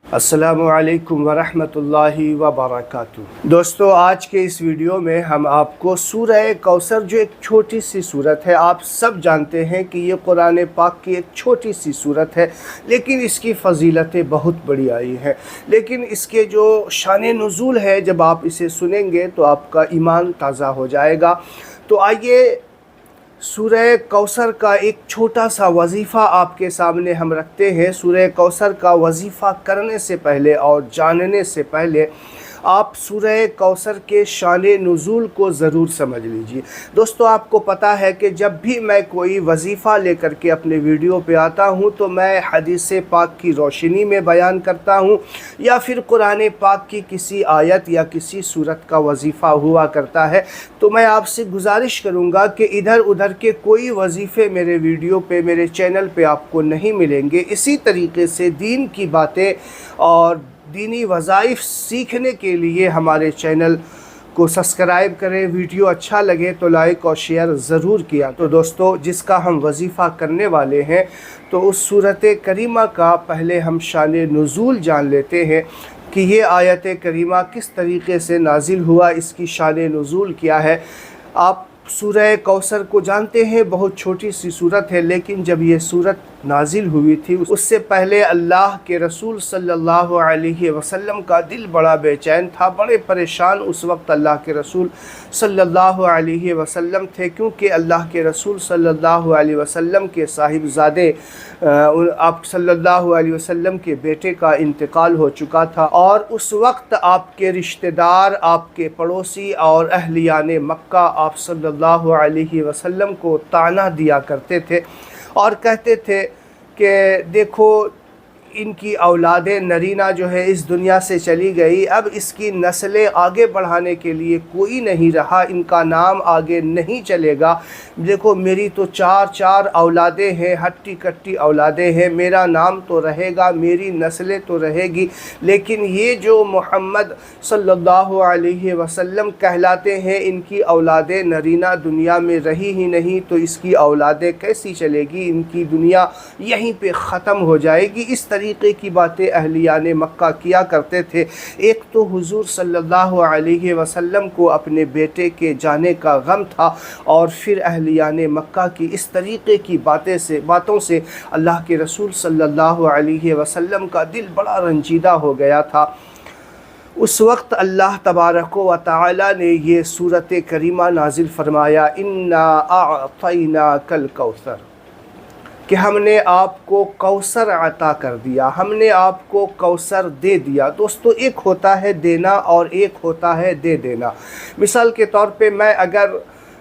अस्सलामु अलैकुम वरहमतुल्लाहि वबरकातुहू। दोस्तों, आज के इस वीडियो में हम आपको सूरह कौसर, जो एक छोटी सी सूरत है, आप सब जानते हैं कि ये कुरान पाक की एक छोटी सी सूरत है, लेकिन इसकी फ़जीलतें बहुत बड़ी आई हैं। लेकिन इसके जो शान नुज़ूल है, जब आप इसे सुनेंगे तो आपका ईमान ताज़ा हो जाएगा। तो आइए सूरह कौसर का एक छोटा सा वजीफ़ा आपके सामने हम रखते हैं। सूरह कौसर का वजीफ़ा करने से पहले और जानने से पहले आप सूरह कौसर के शान नुज़ूल को ज़रूर समझ लीजिए। दोस्तों, आपको पता है कि जब भी मैं कोई वजीफ़ा लेकर के अपने वीडियो पे आता हूँ तो मैं हदीस पाक की रोशनी में बयान करता हूँ या फिर कुरान पाक की किसी आयत या किसी सूरत का वजीफ़ा हुआ करता है। तो मैं आपसे गुजारिश करूँगा कि इधर उधर के कोई वजीफ़े मेरे वीडियो पे, मेरे चैनल पे आपको नहीं मिलेंगे। इसी तरीके से दीन की बातें और दीनी वज़ाइफ सीखने के लिए हमारे चैनल को सब्सक्राइब करें। वीडियो अच्छा लगे तो लाइक और शेयर ज़रूर किया। तो दोस्तों, जिसका हम वजीफ़ा करने वाले हैं, तो उस सूरत करीमा का पहले हम शान नुज़ूल जान लेते हैं कि ये आयत करीमा किस तरीके से नाजिल हुआ, इसकी शान नुज़ूल क्या है। आप सूरह कौसर को जानते हैं, बहुत छोटी सी सूरत है, लेकिन जब ये सूरत नाजिल हुई थी उससे पहले अल्लाह के रसूल सल्लल्लाहु अलैहि वसल्लम का दिल बड़ा बेचैन था, बड़े परेशान उस वक्त अल्लाह के रसूल सल्लल्लाहु अलैहि वसल्लम थे, क्योंकि अल्लाह के रसूल सल्लल्लाहु अलैहि वसल्लम के साहिबजादे आप सल्लल्लाहु अलैहि वसल्लम के बेटे का इंतकाल हो चुका था। और उस वक्त आपके रिश्तेदार, आपके पड़ोसी और अहलियाने मक्का आप सल्लल्लाहु अलैहि वसल्लम को ताना दिया करते थे और कहते थे कि देखो, इनकी औलादे नरीना जो है इस दुनिया से चली गई, अब इसकी नस्लें आगे बढ़ाने के लिए कोई नहीं रहा, इनका नाम आगे नहीं चलेगा। देखो, मेरी तो चार औलादे हैं, हट्टी कट्टी औलादे हैं, मेरा नाम तो रहेगा, मेरी नस्लें तो रहेगी, लेकिन ये जो मोहम्मद सल्लल्लाहु अलैहि वसल्लम कहलाते हैं, इनकी औलादे नरीना दुनिया में रही ही नहीं, तो इसकी औलादे कैसी चलेगी, इनकी दुनिया यहीं पे ख़त्म हो जाएगी। इस तरीके की बातें अहलियाने मक्का किया करते थे। एक तो हुजूर सल्लल्लाहु अलैहि वसल्लम को अपने बेटे के जाने का गम था, और फिर अहलियाने मक्का की इस तरीके की बातों से अल्लाह के रसूल सल्लल्लाहु अलैहि वसल्लम का दिल बड़ा रंजीदा हो गया था। उस वक्त अल्लाह तबारक व तआला ने ये सूरत करीमा नाजिल फरमाया, इन्ना अअतैनाकल कौसर, कि हमने आपको कौसर अता कर दिया, हमने आपको कौसर दे दिया। दोस्तों, एक होता है देना और एक होता है दे देना। मिसाल के तौर पे मैं अगर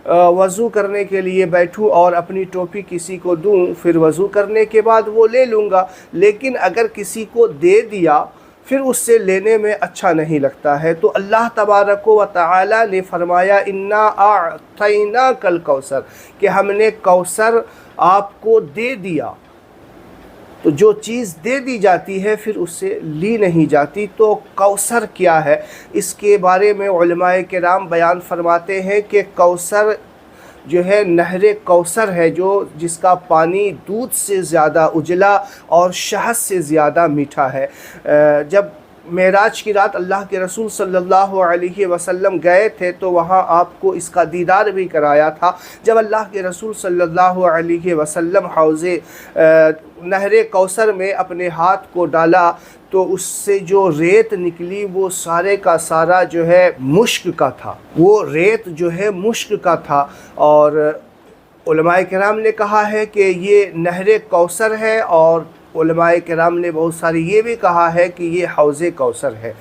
वज़ू करने के लिए बैठूं और अपनी टोपी किसी को दूं, फिर वज़ू करने के बाद वो ले लूँगा, लेकिन अगर किसी को दे दिया फिर उससे लेने में अच्छा नहीं लगता है। तो अल्लाह तबारक व तआला ने फरमाया, इन्ना अअतैनाकल कौसर, कि हमने कौसर आपको दे दिया। तो जो चीज़ दे दी जाती है फिर उससे ली नहीं जाती। तो कौसर क्या है, इसके बारे में उलमाए किराम बयान फरमाते हैं कि कौसर जो है नहर कौसर है, जो जिसका पानी दूध से ज़्यादा उजला और शहद से ज़्यादा मीठा है। जब मेराज की रात अल्लाह के रसूल सल्लल्लाहु अलैहि वसल्लम गए थे तो वहाँ आपको इसका दीदार भी कराया था। जब अल्लाह के रसूल सल्लल्लाहु अलैहि वसल्लम हौज़े नहर कौसर में अपने हाथ को डाला तो उससे जो रेत निकली वो सारे का सारा जो है मुश्क का था, वो रेत जो है मुश्क का था। और उलमाए किराम ने कहा है कि ये नहर कौसर है, और उलमाए किराम ने बहुत सारी ये भी कहा है कि ये हौज़े कौसर है।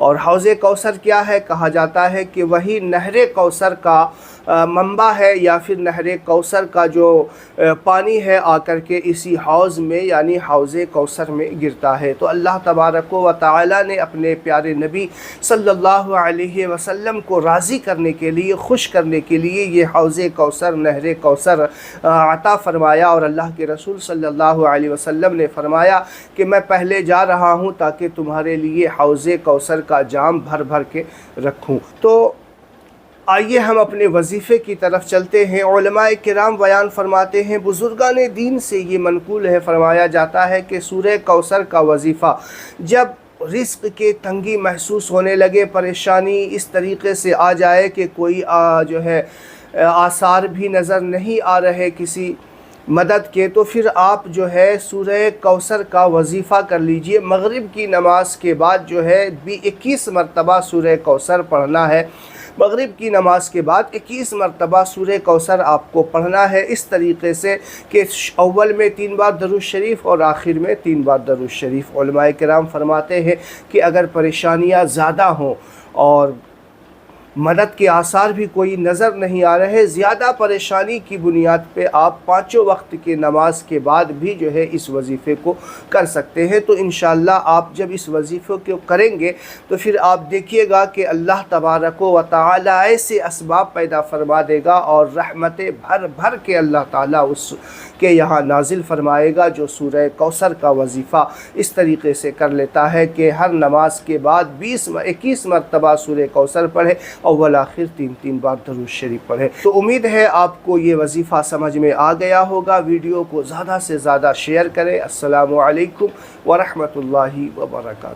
और हौज़े कौसर क्या है, कहा जाता है कि वही नहर कौसर का मंबा है, या फिर नहर कौसर का जो पानी है आकर के इसी हौज़ में यानी हौज़े कौसर में गिरता है। तो अल्लाह तबारक व तआला ने अपने प्यारे नबी सल्लल्लाहु अलैहि वसल्लम को राज़ी करने के लिए, खुश करने के लिए ये हौज़े कौसर, नहर कौसर अता फरमाया। और अल्लाह के रसूल सल्लल्लाहु अलैहि वसल्लम ने फरमाया कि मैं पहले जा रहा हूँ ताकि तुम्हारे लिए हौज़े कौसर का जाम भर भर के रखूँ। तो आइए हम अपने वजीफ़े की तरफ चलते हैं। उलमाए किराम बयान फरमाते हैं, बुज़ुर्गान दीन से ये मनकूल है, फरमाया जाता है कि सूरह कौसर का वजीफ़ा जब रिस्क के तंगी महसूस होने लगे, परेशानी इस तरीके से आ जाए कि कोई जो है आसार भी नज़र नहीं आ रहे किसी मदद के, तो फिर आप जो है सूरह कौसर का वजीफ़ा कर लीजिए। मगरिब की नमाज के बाद जो है 21 मरतबा सूरह कौसर पढ़ना है। मगरिब की नमाज के बाद 21 मरतबा सूरह कौसर आपको पढ़ना है, इस तरीक़े से कि अव्वल में 3 बार दरूद शरीफ और आखिर में 3 बार दरूद शरीफ। उलमाए किराम फरमाते हैं कि अगर परेशानियाँ ज़्यादा हों और मदद के आसार भी कोई नज़र नहीं आ रहे, ज़्यादा परेशानी की बुनियाद पे आप 5 वक्त की नमाज के बाद भी जो है इस वजीफ़े को कर सकते हैं। तो इंशाअल्लाह आप जब इस वजीफ़े को करेंगे तो फिर आप देखिएगा कि अल्लाह तबारक व तआला ऐसे असबाब पैदा फरमा देगा और रहमतें भर भर के अल्लाह ताला उसके यहाँ नाजिल फरमाएगा, जो सूरह कौसर का वजीफ़ा इस तरीक़े से कर लेता है कि हर नमाज के बाद 21 मरतबा सूरह कौसर पढ़े, अव्वल आखिर 3 बार दरूद शरीफ पढ़े। तो उम्मीद है आपको ये वजीफ़ा समझ में आ गया होगा। वीडियो को ज़्यादा से ज़्यादा शेयर करें। अस्सलामु अलैकुम व रहमतुल्लाहि व बरकातुहू।